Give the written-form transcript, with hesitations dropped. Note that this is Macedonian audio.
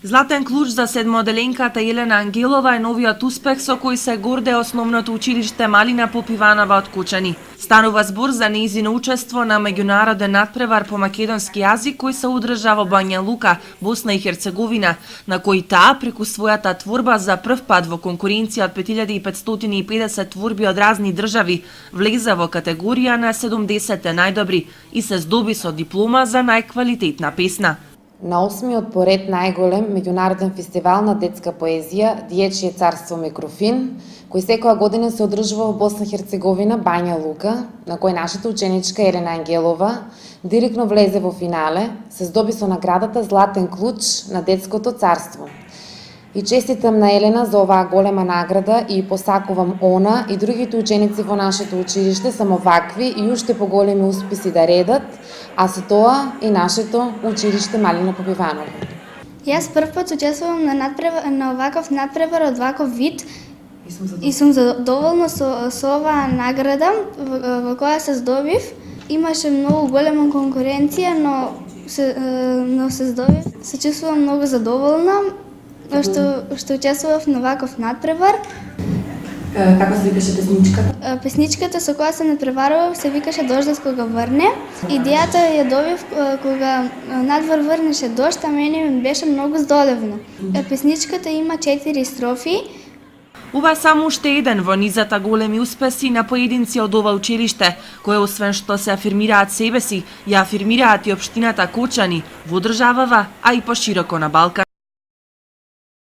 Златен клуч за седмоделенката Елена Ангелова е новиот успех со кој се горде основното училиште Малина Попиванова од Кучани. Станува збор за нејзино учество на меѓународен надпревар по македонски јазик кој се одржа во Бања Лука, Босна и Херцеговина, на кој таа преку својата творба за прв пат во конкуренција од 5550 творби од разни држави влезе во категорија на 70 најдобри и се здоби со диплома за најквалитетна песна. На 8-миот поред најголем меѓународен фестивал на детска поезија Диечје царство Микрофин, кој секоја година се одржува во Босна и Херцеговина, Бања Лука, на кој нашата ученичка Елена Ангелова директно влезе во финале, се здоби со наградата Златен клуч на детското царство. И честитам на Елена за оваа голема награда и посакувам она и другите ученици во нашето училиште само вакви и уште поголеми успеси да редат, а со тоа и нашето училиште Малина Попиванова. Јас првпат учествувам на оваков надпревар од ваков вид и сум задоволна со оваа награда во која се здобив. Имаше многу голема конкуренција, но се здобив. Се чувствувам многу задоволна што учествував на ваков надпревар. Како се викаше песничката? Песничката со која се надпреварував се викаше Дождот кога врне. Идејата ја добив кога надвор врнеше дожд, а мене ми беше многу здолевно. Песничката има 4 строфи. Ова само уште еден во низата големи успеси на поединци од ова училиште, кои освен што се афирмираат себе си, ја афирмираат и општината Кочани во државава, а и пошироко на Балкан.